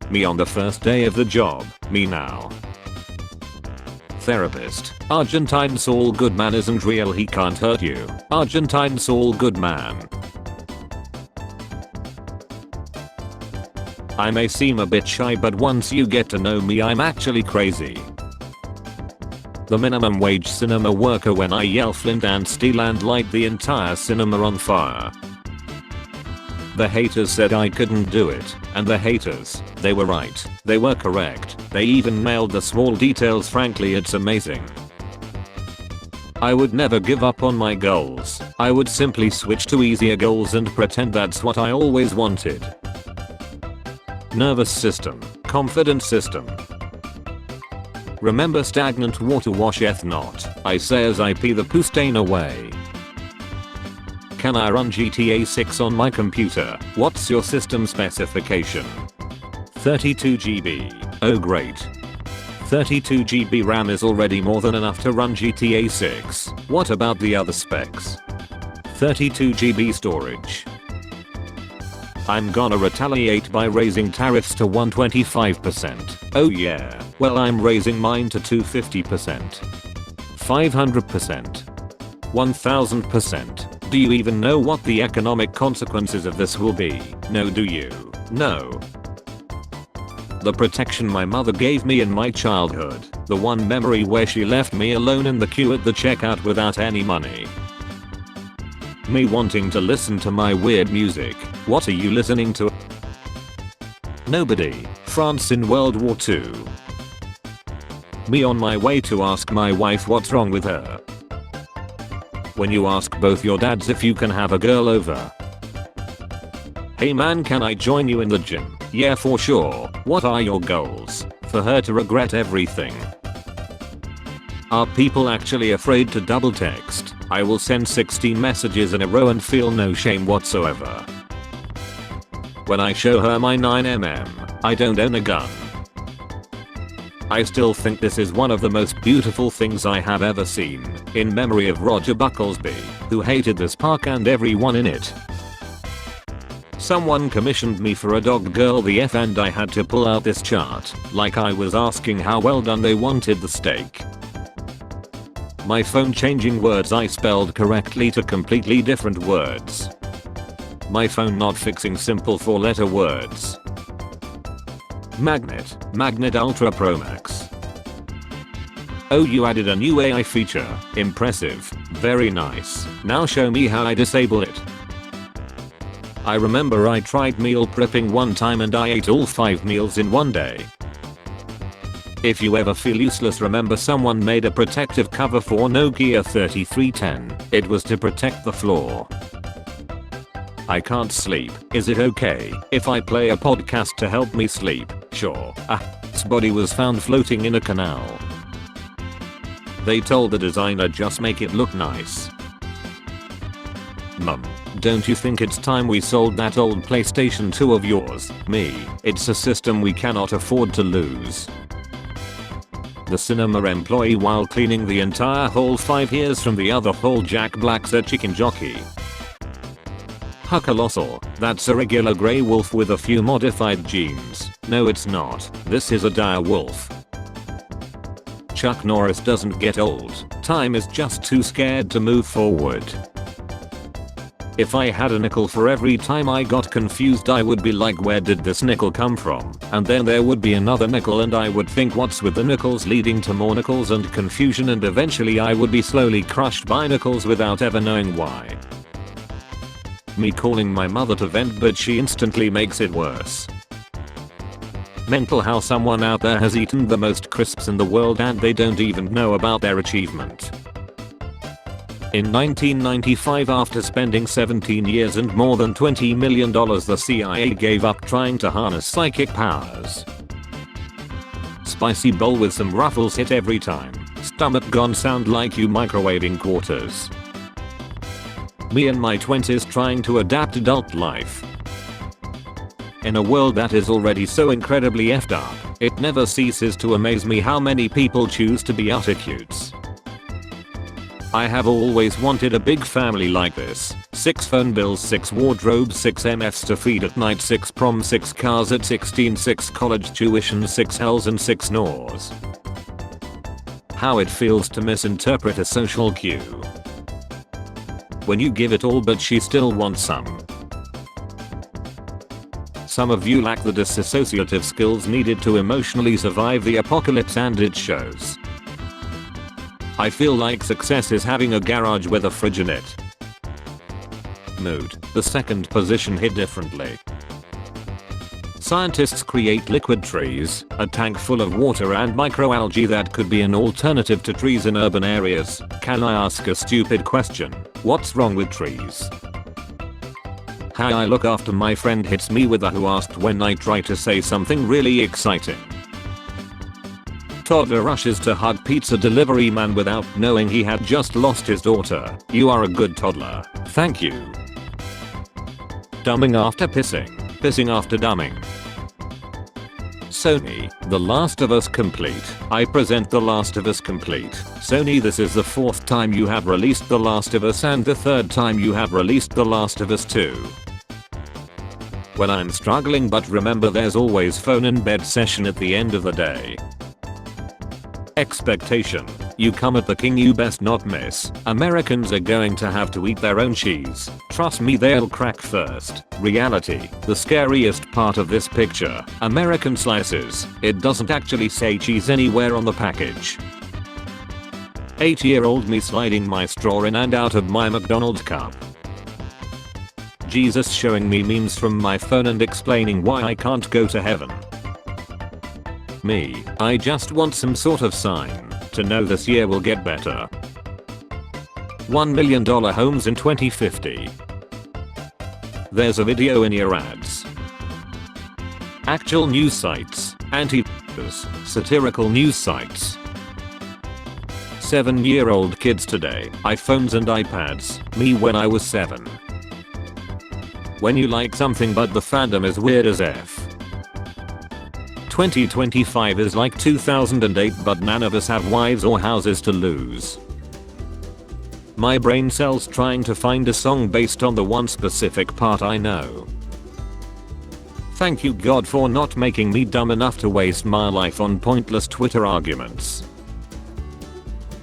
Me on the first day of the job. Me now. Therapist. Argentine Saul Goodman isn't real, he can't hurt you. Argentine Saul Goodman. I may seem a bit shy, but once you get to know me, I'm actually crazy. The minimum wage cinema worker when I yell flint and steel and light the entire cinema on fire. The haters said I couldn't do it, and the haters, they were right, they were correct, they even nailed the small details. Frankly, it's amazing. I would never give up on my goals. I would simply switch to easier goals and pretend that's what I always wanted. Nervous system, confidence system. Remember stagnant water washeth not, I say as I pee the poo stain away. Can I run GTA 6 on my computer? What's your system specification? 32 GB. Oh great. 32 GB RAM is already more than enough to run GTA 6. What about the other specs? 32 GB storage. I'm gonna retaliate by raising tariffs to 125%. Oh yeah, well I'm raising mine to 250%. 500%. 1000%. Do you even know what the economic consequences of this will be? No, do you? No. The protection my mother gave me in my childhood. The one memory where she left me alone in the queue at the checkout without any money. Me wanting to listen to my weird music. What are you listening to? Nobody. France in World War II. Me on my way to ask my wife what's wrong with her. When you ask both your dads if you can have a girl over. Hey man, can I join you in the gym? Yeah, for sure. What are your goals? For her to regret everything. Are people actually afraid to double text? I will send 16 messages in a row and feel no shame whatsoever. When I show her my 9mm, I don't own a gun. I still think this is one of the most beautiful things I have ever seen, in memory of Roger Bucklesby, who hated this park and everyone in it. Someone commissioned me for a dog girl the F and I had to pull out this chart, like I was asking how well done they wanted the steak. My phone changing words I spelled correctly to completely different words. My phone not fixing simple 4-letter words. Magnet Ultra Pro Max. Oh, you added a new AI feature. Impressive. Very nice. Now show me how I disable it. I remember I tried meal prepping one time and I ate all 5 meals in one day. If you ever feel useless, remember someone made a protective cover for Nokia 3310. It was to protect the floor. I can't sleep. Is it okay if I play a podcast to help me sleep? Sure. His body was found floating in a canal. They told the designer just make it look nice. Mum, don't you think it's time we sold that old PlayStation 2 of yours? Me, it's a system we cannot afford to lose. The cinema employee while cleaning the entire hall 5 years from the other hall. Jack Black's a chicken jockey. Huckalossal, that's a regular grey wolf with a few modified genes. No, it's not. This is a dire wolf. Chuck Norris doesn't get old. Time is just too scared to move forward. If I had a nickel for every time I got confused, I would be like, where did this nickel come from? And then there would be another nickel and I would think, what's with the nickels, leading to more nickels and confusion, and eventually I would be slowly crushed by nickels without ever knowing why. Me calling my mother to vent, but she instantly makes it worse. Mental how someone out there has eaten the most crisps in the world and they don't even know about their achievement. In 1995, after spending 17 years and more than $20 million, the CIA gave up trying to harness psychic powers. Spicy bowl with some ruffles hit every time. Stomach gone, sound like you microwaving quarters. Me in my 20s trying to adapt adult life. In a world that is already so incredibly effed up, it never ceases to amaze me how many people choose to be utter cutes. I have always wanted a big family like this. 6 phone bills, 6 wardrobes, 6 MFs to feed at night, 6 prom, 6 cars at 16, 6 college tuition, 6 L's and 6 Nors. How it feels to misinterpret a social cue. When you give it all but she still wants some. Some of you lack the disassociative skills needed to emotionally survive the apocalypse, and it shows. I feel like success is having a garage with a fridge in it. Mood. The second position hit differently. Scientists create liquid trees, a tank full of water and microalgae that could be an alternative to trees in urban areas. Can I ask a stupid question? What's wrong with trees? How I look after my friend hits me with a who asked when I try to say something really exciting. Toddler rushes to hug pizza delivery man without knowing he had just lost his daughter. You are a good toddler. Thank you. Dumbing after pissing. Pissing after dumbing. Sony, The Last of Us Complete. I present The Last of Us Complete. Sony, this is the 4th time you have released The Last of Us and the 3rd time you have released The Last of Us 2. When I'm struggling, but remember there's always phone and bed session at the end of the day. Expectation. You come at the king, you best not miss. Americans are going to have to eat their own cheese. Trust me, they'll crack first. Reality. The scariest part of this picture. American slices. It doesn't actually say cheese anywhere on the package. 8-year-old me sliding my straw in and out of my McDonald's cup. Jesus showing me memes from my phone and explaining why I can't go to heaven. Me, I just want some sort of sign to know this year will get better. $1 million homes in 2050. There's a video in your ads. Actual news sites, anti-vaxxers, satirical news sites. 7-year-old kids today, iPhones and iPads, me when I was 7. When you like something but the fandom is weird as F. 2025 is like 2008, but none of us have wives or houses to lose. My brain cells trying to find a song based on the one specific part I know. Thank you God for not making me dumb enough to waste my life on pointless Twitter arguments.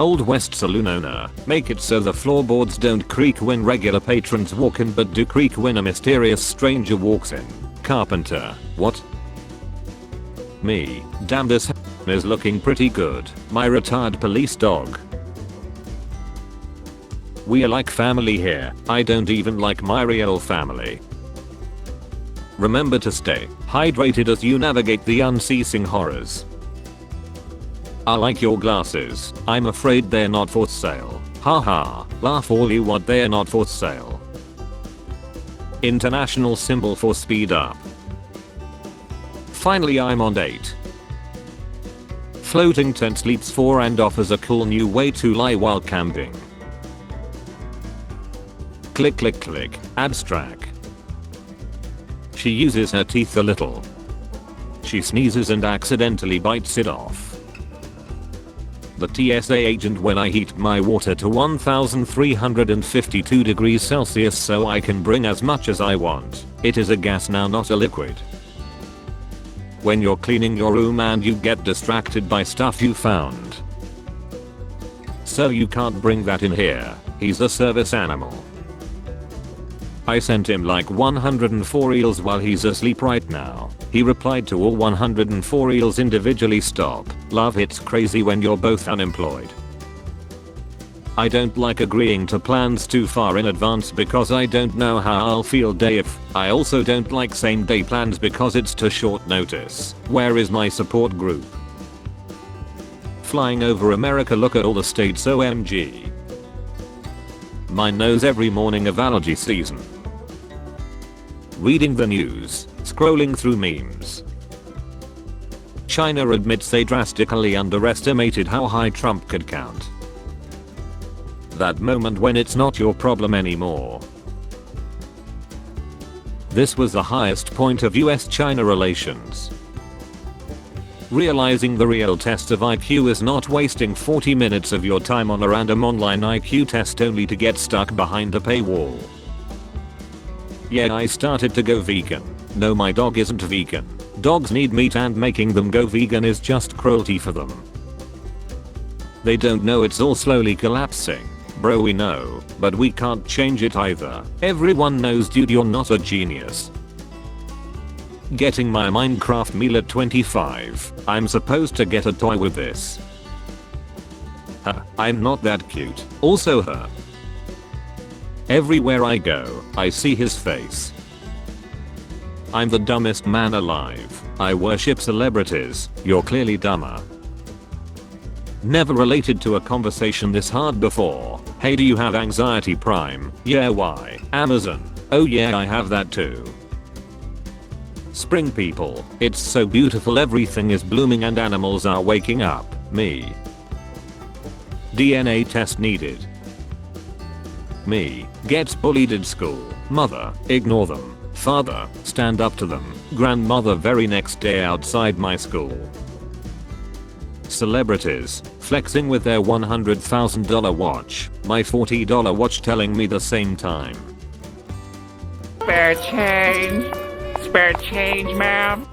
Old West saloon owner, make it so the floorboards don't creak when regular patrons walk in but do creak when a mysterious stranger walks in. Carpenter, what? Me, damn, this is looking pretty good. My retired police dog. We are like family here. I don't even like my real family. Remember to stay hydrated as you navigate the unceasing horrors. I like your glasses. I'm afraid they're not for sale. Haha, laugh all you want, they're not for sale. International symbol for speed up. Finally I'm on date. Floating tent sleeps 4 and offers a cool new way to lie while camping. Click click click, abstract. She uses her teeth a little. She sneezes and accidentally bites it off. The TSA agent when I heat my water to 1352 degrees Celsius so I can bring as much as I want. It is a gas now, not a liquid. When you're cleaning your room and you get distracted by stuff you found. So you can't bring that in here. He's a service animal. I sent him like 104 eels while he's asleep right now. He replied to all 104 eels individually. Stop. Love, it's crazy when you're both unemployed. I don't like agreeing to plans too far in advance because I don't know how I'll feel day if. I also don't like same day plans because it's too short notice. Where is my support group? Flying over America, look at all the states, OMG. My nose every morning of allergy season. Reading the news, scrolling through memes. China admits they drastically underestimated how high Trump could count. That moment when it's not your problem anymore. This was the highest point of US-China relations. Realizing the real test of IQ is not wasting 40 minutes of your time on a random online IQ test only to get stuck behind a paywall. Yeah, I started to go vegan. No, my dog isn't vegan. Dogs need meat and making them go vegan is just cruelty for them. They don't know it's all slowly collapsing. Bro, we know, but we can't change it either. Everyone knows, dude, you're not a genius. Getting my Minecraft meal at 25. I'm supposed to get a toy with this. Huh, I'm not that cute. Also her. Everywhere I go, I see his face. I'm the dumbest man alive. I worship celebrities. You're clearly dumber. Never related to a conversation this hard before. Hey, do you have anxiety Prime? Yeah, why? Amazon. Oh yeah, I have that too. Spring people. It's so beautiful, everything is blooming and animals are waking up. Me. DNA test needed. Me. Gets bullied at school. Mother. Ignore them. Father. Stand up to them. Grandmother very next day outside my school. Celebrities. Flexing with their $100,000 watch. My $40 watch telling me the same time. Spare change. Spare change, ma'am.